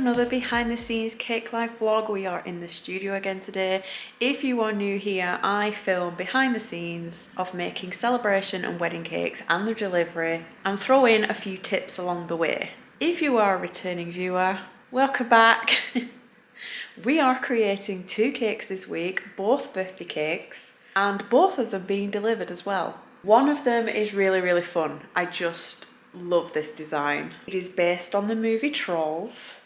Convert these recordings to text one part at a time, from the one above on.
another behind the scenes cake life vlog. We are in the studio again today. If you are new here, I film behind the scenes of making celebration and wedding cakes and their delivery and throw in a few tips along the way. If you are a returning viewer, welcome back. We are creating 2 cakes this week, both birthday cakes, and both of them being delivered as well. One of them is really fun. I just love this design. It is based on the movie Trolls,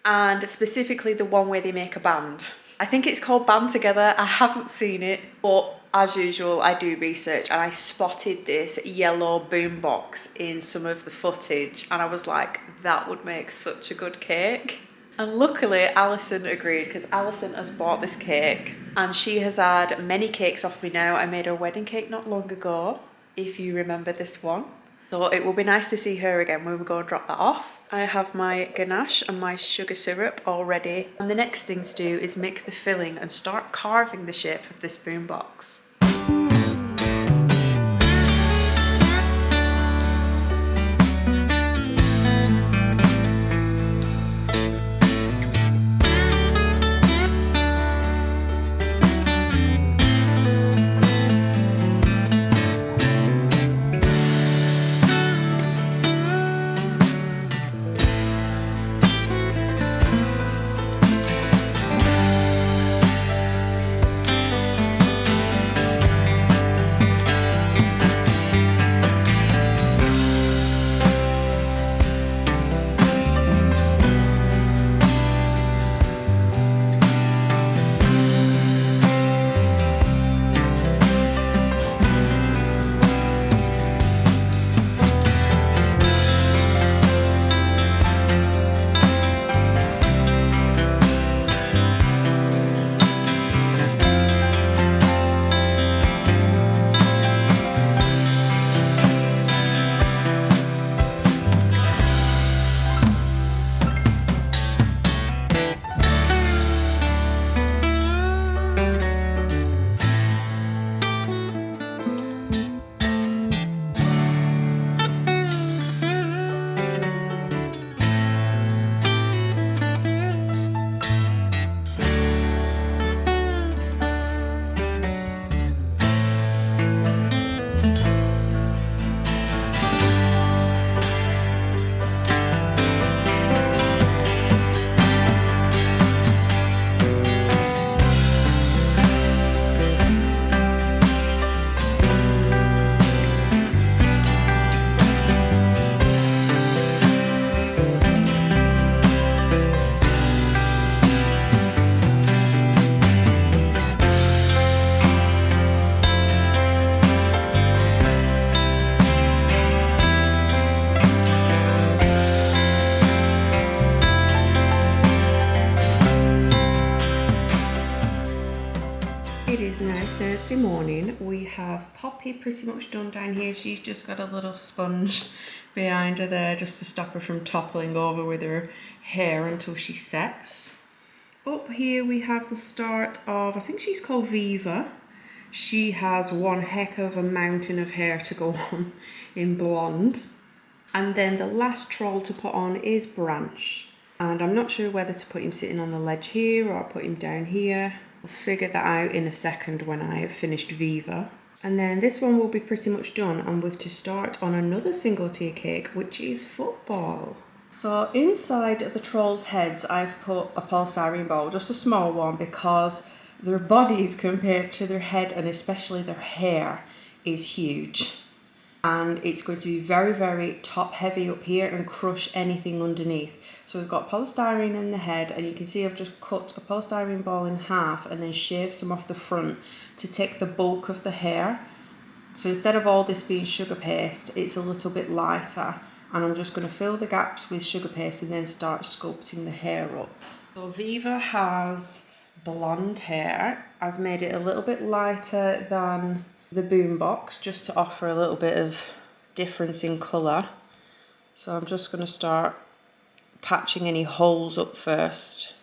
and specifically the one where they make a band. I think it's called Band Together. I haven't seen it, but as usual I do research and I spotted this yellow boombox in some of the footage and I was like, that would make such a good cake. And luckily Alison agreed, because Alison has bought this cake and she has had many cakes off me now. I made her wedding cake not long ago, if you remember this one. So it will be nice to see her again when we go and drop that off. I have my ganache and my sugar syrup all ready. And the next thing to do is make the filling and start carving the shape of this boombox. It is now Thursday morning. We have Poppy pretty much done down here. She's just got a little sponge behind her there just to stop her from toppling over with her hair until she sets. Up here we have the start of, I think she's called Viva. She has one heck of a mountain of hair to go on in blonde. And then the last troll to put on is Branch. And I'm not sure whether to put him sitting on the ledge here or put him down here. I'll figure that out in a second when I have finished Viva. And then this one will be pretty much done, and we've to start on another single tier cake, which is Football. So inside the trolls' heads I've put a polystyrene bowl, just a small one, because their bodies compared to their head and especially their hair is huge. And it's going to be very top heavy up here and crush anything underneath. So we've got polystyrene in the head, and you can see I've just cut a polystyrene ball in half and then shaved some off the front to take the bulk of the hair. So instead of all this being sugar paste, it's a little bit lighter, and I'm just going to fill the gaps with sugar paste and then start sculpting the hair up. So Viva has blonde hair. I've made it a little bit lighter than the boombox just to offer a little bit of difference in colour. So I'm just going to start patching any holes up first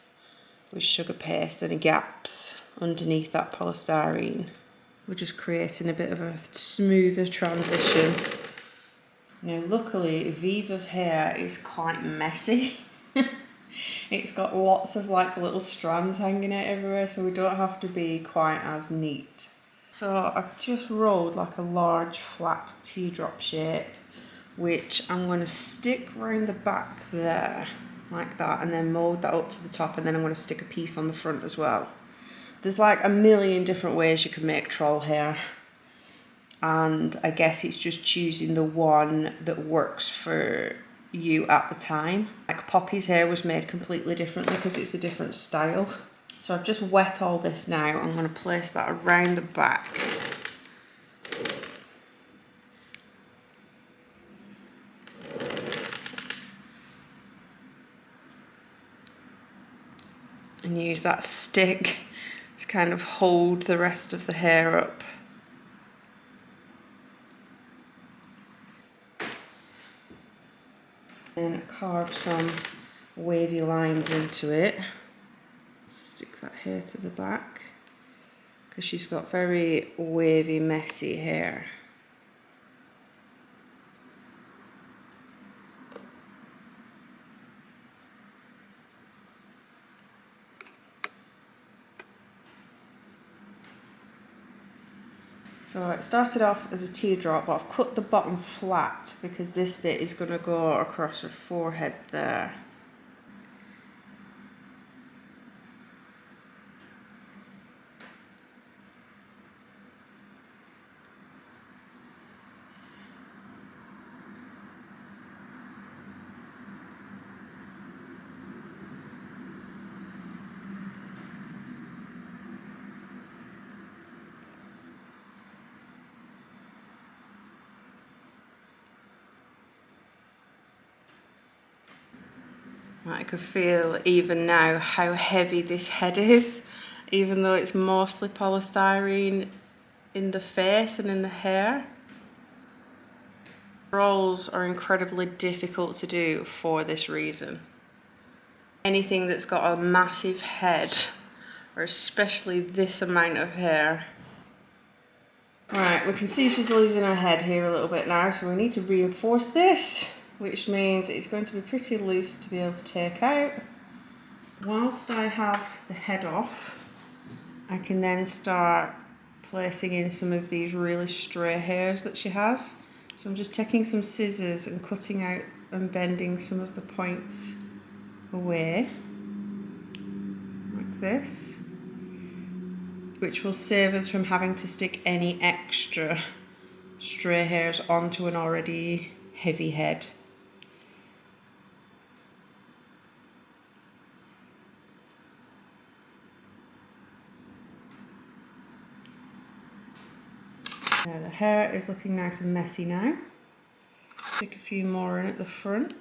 with sugar paste, any gaps underneath that polystyrene. We're just creating a bit of a smoother transition. Now luckily Viva's hair is quite messy It's got lots of like little strands hanging out everywhere, so we don't have to be quite as neat. So I've just rolled like a large flat teardrop shape, which I'm going to stick around the back there, like that, and then mould that up to the top, and then I'm going to stick a piece on the front as well. There's like a million different ways you can make troll hair, and I guess it's just choosing the one that works for you at the time. Like Poppy's hair was made completely differently because it's a different style. So I've just wet all this now. I'm going to place that around the back. And use that stick to kind of hold the rest of the hair up. Then carve some wavy lines into it. Stick that hair to the back because she's got very wavy, messy hair. So it started off as a teardrop, but I've cut the bottom flat because this bit is going to go across her forehead there. I can feel even now how heavy this head is, even though it's mostly polystyrene in the face and in the hair. Rolls are incredibly difficult to do for this reason. Anything that's got a massive head, or especially this amount of hair. Right, we can see she's losing her head here a little bit now, so we need to reinforce this, which means it's going to be pretty loose to be able to take out. Whilst I have the head off, I can then start placing in some of these really stray hairs that she has. So I'm just taking some scissors and cutting out and bending some of the points away, like this, which will save us from having to stick any extra stray hairs onto an already heavy head. Now the hair is looking nice and messy now. Stick a few more in at the front.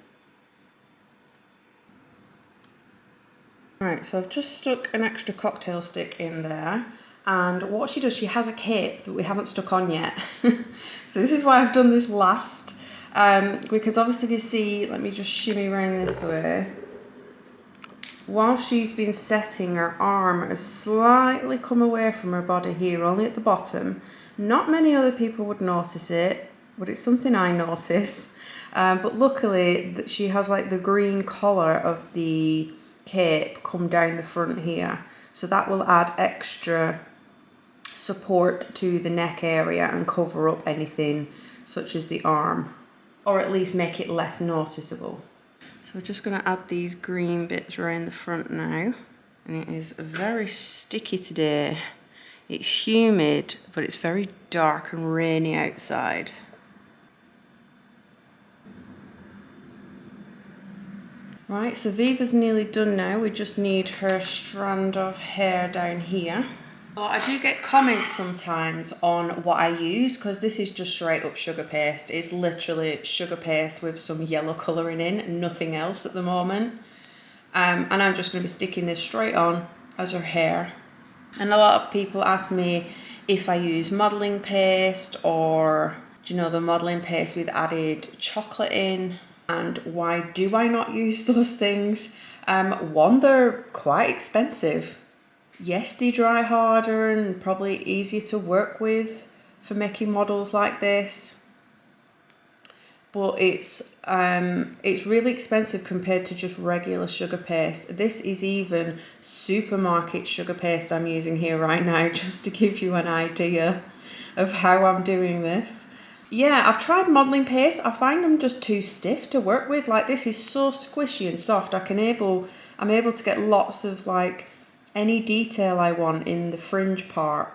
Right, so I've just stuck an extra cocktail stick in there, and what she does, she has a cape that we haven't stuck on yet. So this is why I've done this last, because obviously you see, let me just shimmy around this way. While she's been setting, her arm has slightly come away from her body here, only at the bottom. Not many other people would notice it, but it's something I notice. But luckily that she has like the green collar of the cape come down the front here, so that will add extra support to the neck area and cover up anything such as the arm, or at least make it less noticeable. So we're just going to add these green bits around the front now, and it is very sticky today. It's humid, but it's very dark and rainy outside. Right, so Viva's nearly done now. We just need her strand of hair down here. So I do get comments sometimes on what I use, because this is just straight up sugar paste. It's literally sugar paste with some yellow colouring in, nothing else at the moment. And I'm just going to be sticking this straight on as her hair. And a lot of people ask me if I use modelling paste, or, do you know, the modelling paste with added chocolate in, and why do I not use those things? One, they're quite expensive. Yes, they dry harder and probably easier to work with for making models like this. but it's really expensive compared to just regular sugar paste. This is even supermarket sugar paste I'm using here right now, just to give you an idea of how I'm doing this. Yeah, I've tried modelling paste. I find them just too stiff to work with. Like, this is so squishy and soft. I'm able to get lots of like any detail I want in the fringe part.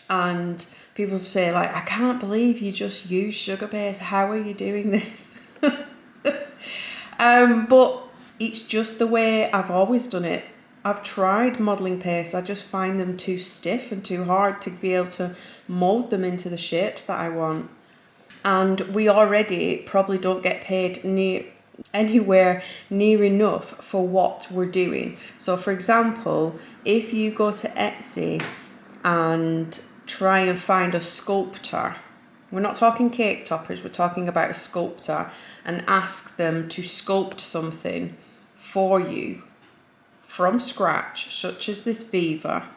And people say like, I can't believe you just use sugar paste. How are you doing this? But it's just the way I've always done it. I've tried modelling paste. I just find them too stiff and too hard to be able to mould them into the shapes that I want. And we already probably don't get paid anywhere near enough for what we're doing. So for example, if you go to Etsy and try and find a sculptor, we're not talking cake toppers, we're talking about a sculptor, and ask them to sculpt something for you from scratch, such as this Viva,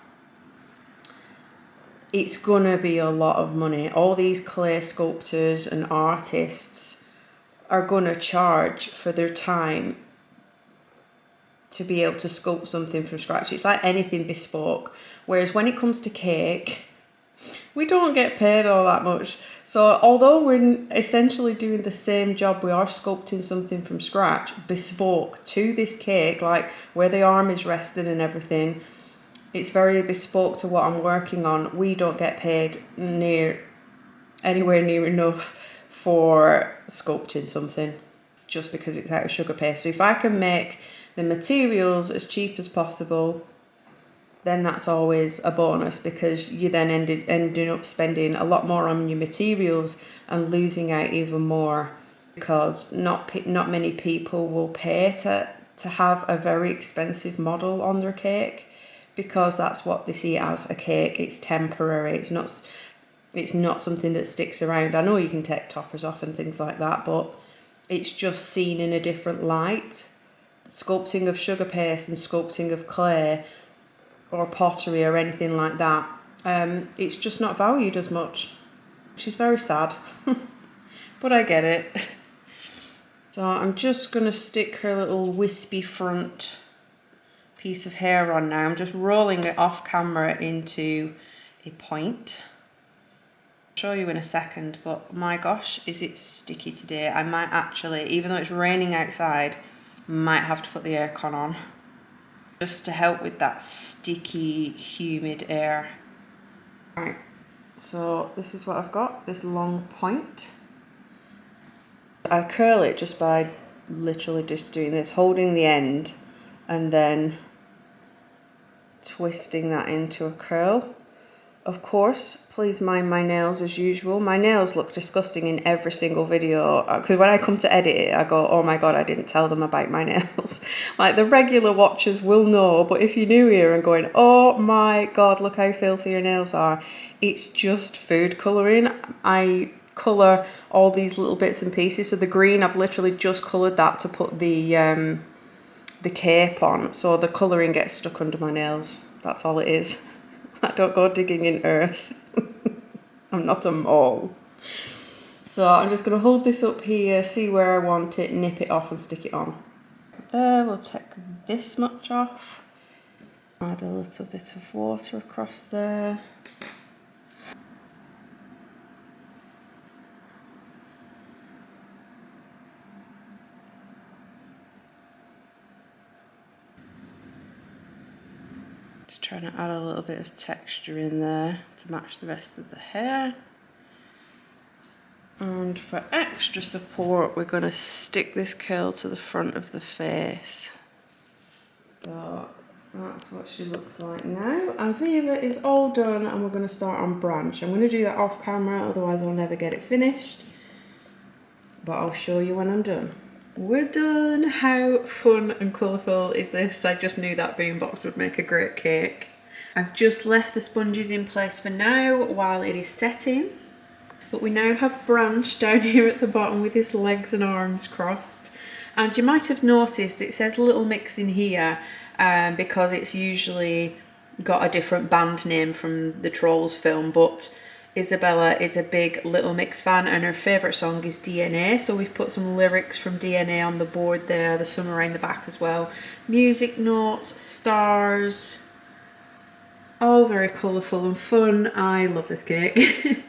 it's gonna be a lot of money. All these clay sculptors and artists are gonna charge for their time to be able to sculpt something from scratch. It's like anything bespoke. Whereas when it comes to cake, we don't get paid all that much. So although we're essentially doing the same job, we are sculpting something from scratch, bespoke to this cake, like where the arm is resting and everything. It's very bespoke to what I'm working on. We don't get paid anywhere near enough for sculpting something just because it's out of sugar paste. So if I can make the materials as cheap as possible, then that's always a bonus, because you then ending up spending a lot more on your materials and losing out even more, because not many people will pay to have a very expensive model on their cake, because that's what they see as a cake. It's temporary. It's not something that sticks around. I know you can take toppers off and things like that, but it's just seen in a different light. Sculpting of sugar paste and sculpting of clay or pottery or anything like that, it's just not valued as much, which is very sad. But I get it. So I'm just going to stick her little wispy front piece of hair on now. I'm just rolling it off camera into a point. I'll show you in a second, but my gosh, is it sticky today. I might actually, even though it's raining outside, might have to put the aircon on just to help with that sticky, humid air. Right, so this is what I've got, this long point. I curl it just by literally just doing this, holding the end and then twisting that into a curl. Of course, please mind my nails as usual. My nails look disgusting in every single video, because when I come to edit it, I go, oh my god, I didn't tell them about my nails. Like, the regular watchers will know, but if you're new here and going, oh my god, look how filthy your nails are, it's just food colouring. I colour all these little bits and pieces. So the green, I've literally just coloured that to put the cape on, so the colouring gets stuck under my nails. That's all it is. I don't go digging in earth. I'm not a mole. So I'm just going to hold this up here, see where I want it, nip it off and stick it on. There, we'll take this much off. Add a little bit of water across there. Just trying to add a little bit of texture in there to match the rest of the hair. And for extra support, we're going to stick this curl to the front of the face. So that's what she looks like now. And Viva is all done, and we're going to start on branch. I'm going to do that off camera, otherwise I'll never get it finished. But I'll show you when I'm done. We're done. How fun and colourful is this? I just knew that boombox would make a great cake. I've just left the sponges in place for now while it is setting. But we now have branch down here at the bottom with his legs and arms crossed. And you might have noticed it says Little Mix in here because it's usually got a different band name from the Trolls film, but Isabella is a big Little Mix fan and her favourite song is DNA, so we've put some lyrics from DNA on the board there, there's some around the back as well. Music notes, stars, all very colourful and fun. I love this cake.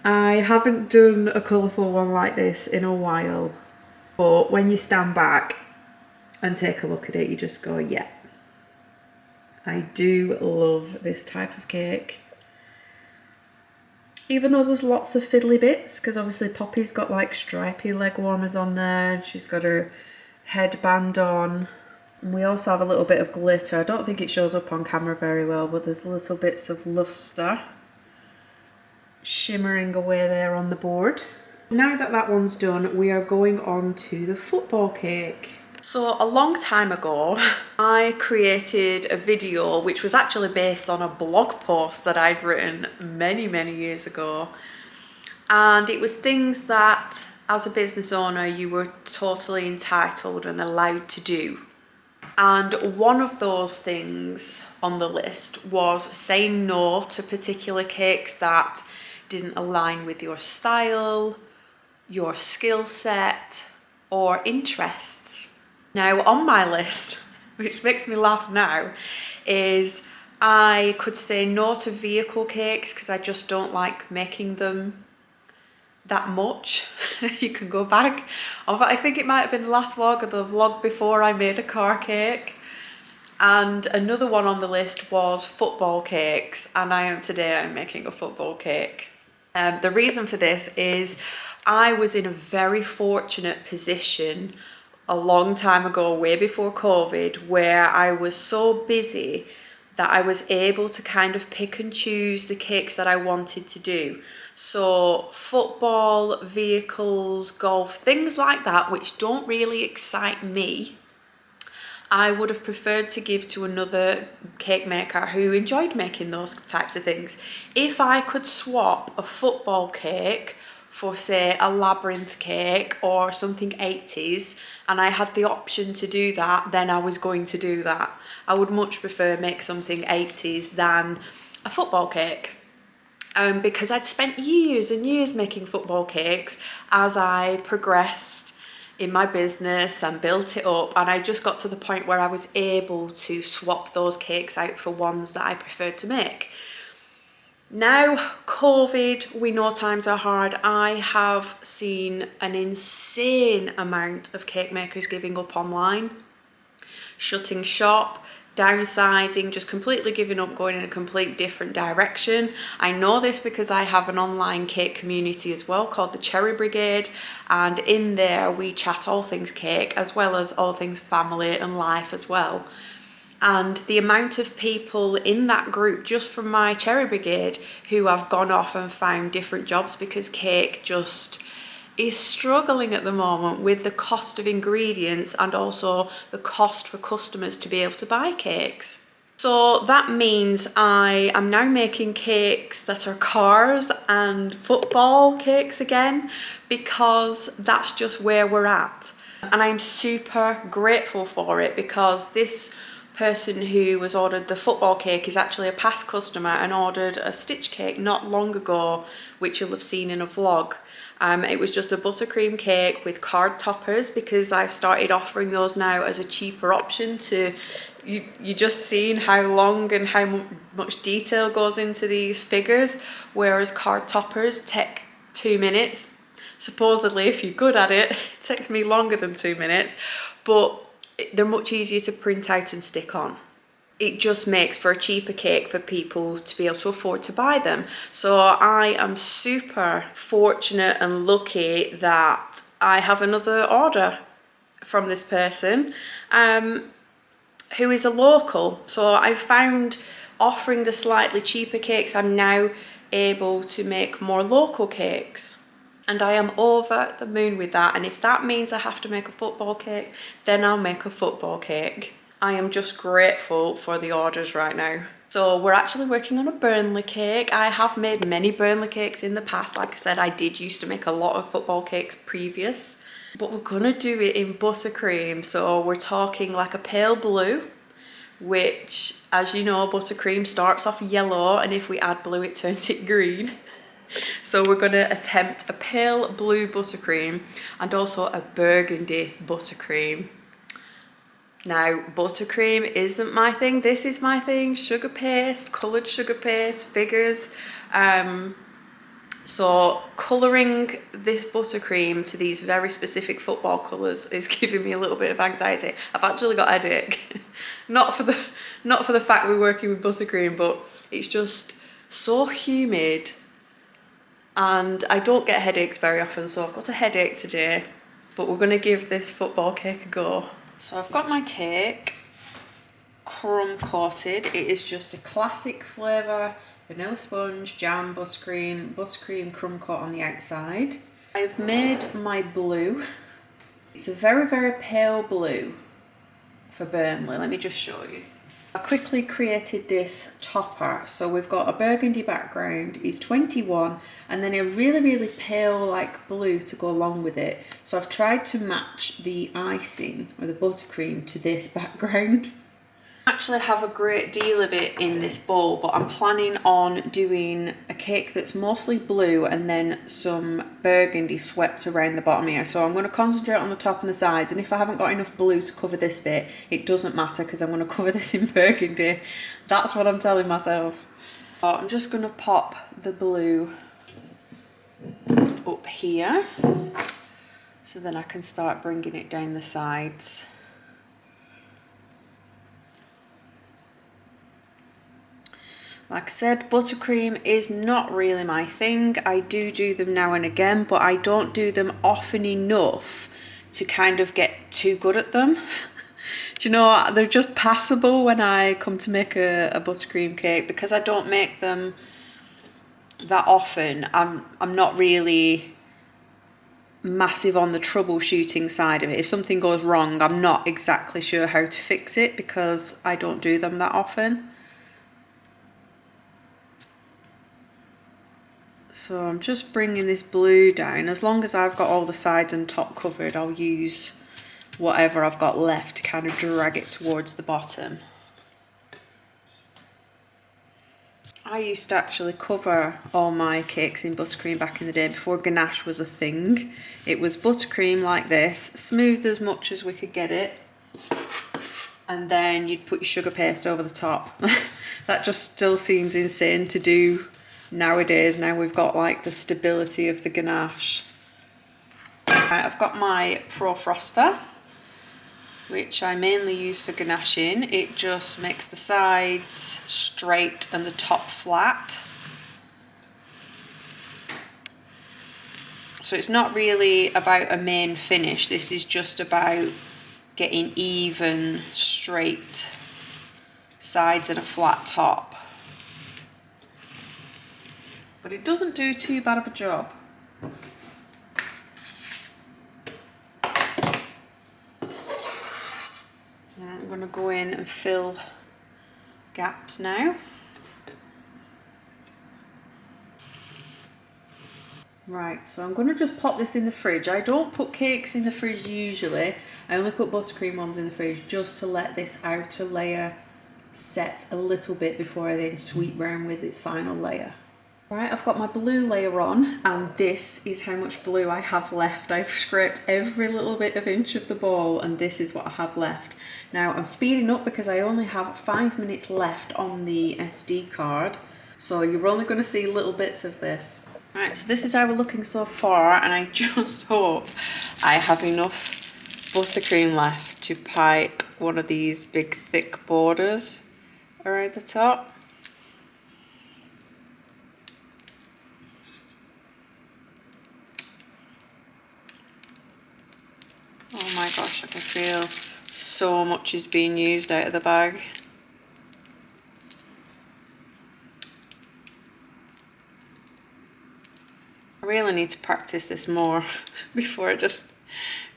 I haven't done a colourful one like this in a while, but when you stand back and take a look at it, you just go, yeah. I do love this type of cake. Even though there's lots of fiddly bits, because obviously Poppy's got like stripy leg warmers on there, she's got her headband on. And we also have a little bit of glitter. I don't think it shows up on camera very well, but there's little bits of lustre shimmering away there on the board. Now that that one's done, we are going on to the football cake. So a long time ago, I created a video which was actually based on a blog post that I'd written many years ago. And it was things that, as a business owner, you were totally entitled and allowed to do. And one of those things on the list was saying no to particular cakes that didn't align with your style, your skill set, or interests. Now on my list, which makes me laugh now, is I could say no to vehicle cakes because I just don't like making them that much. You can go back. I think it might have been the last vlog or the vlog before I made a car cake. And another one on the list was football cakes, and I'm making a football cake. The reason for this is I was in a very fortunate position a long time ago, way before COVID, where I was so busy that I was able to kind of pick and choose the cakes that I wanted to do. So football, vehicles, golf, things like that, which don't really excite me, I would have preferred to give to another cake maker who enjoyed making those types of things. If I could swap a football cake for, say, a labyrinth cake or something 80s, and I had the option to do that, then I was going to do that. I would much prefer make something 80s than a football cake. Because I'd spent years and years making football cakes as I progressed in my business and built it up, and I just got to the point where I was able to swap those cakes out for ones that I preferred to make. Now, COVID, we know times are hard. I have seen an insane amount of cake makers giving up online, shutting shop, downsizing, just completely giving up, going in a complete different direction. I know this because I have an online cake community as well called the Cherry Brigade, and in there we chat all things cake as well as all things family and life as well. And the amount of people in that group, just from my Cherry Brigade, who have gone off and found different jobs because cake just is struggling at the moment with the cost of ingredients and also the cost for customers to be able to buy cakes. So that means I am now making cakes that are cars and football cakes again, because that's just where we're at. And I'm super grateful for it, because this person who was ordered the football cake is actually a past customer and ordered a stitch cake not long ago, which you'll have seen in a vlog. It was just a buttercream cake with card toppers, because I've started offering those now as a cheaper option to you just seen how long and how much detail goes into these figures, whereas card toppers take 2 minutes. Supposedly, if you're good at it, it takes me longer than 2 minutes, but they're much easier to print out and stick on. It just makes for a cheaper cake for people to be able to afford to buy them. So I am super fortunate and lucky that I have another order from this person who is a local. So I found offering the slightly cheaper cakes, I'm now able to make more local cakes. And I am over the moon with that. And if that means I have to make a football cake, then I'll make a football cake. I am just grateful for the orders right now. So we're actually working on a Burnley cake. I have made many Burnley cakes in the past. Like I said, I did used to make a lot of football cakes previous. But we're gonna do it in buttercream. So we're talking like a pale blue, which, as you know, buttercream starts off yellow, and if we add blue, it turns it green. So we're going to attempt a pale blue buttercream and also a burgundy buttercream. Now, buttercream isn't my thing. This is my thing. Sugar paste, coloured sugar paste, figures. So colouring this buttercream to these very specific football colours is giving me a little bit of anxiety. I've actually got a headache. not for the fact we're working with buttercream, but it's just so humid and I don't get headaches very often, so I've got a headache today. But we're going to give this football cake a go. So I've got my cake crumb coated. It is just a classic flavour. Vanilla sponge, jam, buttercream crumb coat on the outside. I've made my blue. It's a very, very pale blue for Burnley. Let me just show you. I quickly created this topper. So we've got a burgundy background, it's 21, and then a really, really pale like blue to go along with it. So I've tried to match the icing or the buttercream to this background. I actually have a great deal of it in this bowl, but I'm planning on doing a cake that's mostly blue and then some burgundy swept around the bottom here. So I'm going to concentrate on the top and the sides, and if I haven't got enough blue to cover this bit, it doesn't matter because I'm going to cover this in burgundy. That's what I'm telling myself. So I'm just going to pop the blue up here so then I can start bringing it down the sides. Like I said, buttercream is not really my thing. I do them now and again, but I don't do them often enough to kind of get too good at them. Do you know, they're just passable when I come to make a buttercream cake because I don't make them that often. I'm not really massive on the troubleshooting side of it. If something goes wrong, I'm not exactly sure how to fix it because I don't do them that often. So I'm just bringing this blue down. As long as I've got all the sides and top covered, I'll use whatever I've got left to kind of drag it towards the bottom. I used to actually cover all my cakes in buttercream back in the day before ganache was a thing. It was buttercream like this, smoothed as much as we could get it, and then you'd put your sugar paste over the top. That just still seems insane to do nowadays. Now we've got like the stability of the ganache. Right, I've got my Pro Froster, which I mainly use for ganaching. It just makes the sides straight and the top flat. So it's not really about a main finish. This is just about getting even, straight sides and a flat top. But it doesn't do too bad of a job. I'm going to go in and fill gaps now. Right, so I'm going to just pop this in the fridge. I don't put cakes in the fridge usually. I only put buttercream ones in the fridge just to let this outer layer set a little bit before I then sweep round with its final layer. Right, I've got my blue layer on, and this is how much blue I have left. I've scraped every little bit of inch of the bowl, and this is what I have left. Now I'm speeding up because I only have 5 minutes left on the SD card, so you're only going to see little bits of this. Right, so this is how we're looking so far, and I just hope I have enough buttercream left to pipe one of these big thick borders around the top. Oh my gosh, I can feel so much is being used out of the bag. I really need to practice this more before I just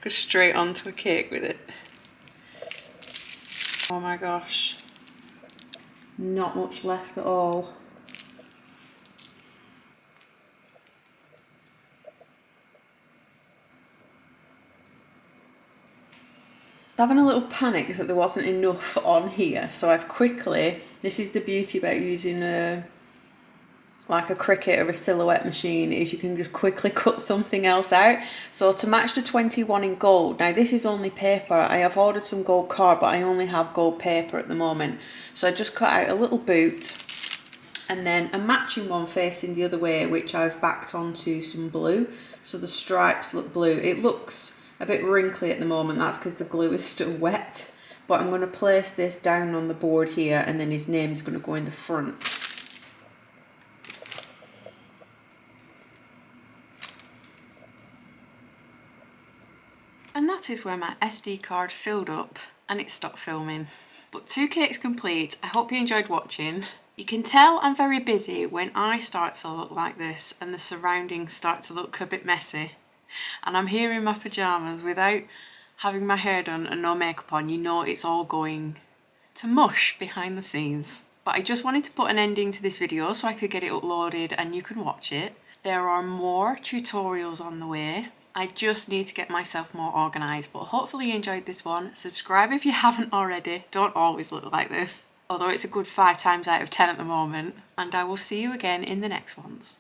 go straight onto a cake with it. Oh my gosh. Not much left at all. Having a little panic that there wasn't enough on here, so I've quickly, this is the beauty about using a like a Cricut or a silhouette machine is you can just quickly cut something else out. So to match the 21 in gold, now this is only paper. I have ordered some gold card, but I only have gold paper at the moment. So I just cut out a little boot and then a matching one facing the other way, which I've backed onto some blue. So the stripes look blue. It looks a bit wrinkly at the moment, that's because the glue is still wet. But I'm going to place this down on the board here, and then his name's going to go in the front. And that is where my SD card filled up and it stopped filming. But 2 cakes complete. I hope you enjoyed watching. You can tell I'm very busy when I start to look like this and the surroundings start to look a bit messy. And I'm here in my pyjamas without having my hair done and no makeup on. You know it's all going to mush behind the scenes. But I just wanted to put an ending to this video so I could get it uploaded and you can watch it. There are more tutorials on the way. I just need to get myself more organised, but hopefully you enjoyed this one. Subscribe if you haven't already. Don't always look like this, although it's a good 5 times out of 10 at the moment. And I will see you again in the next ones.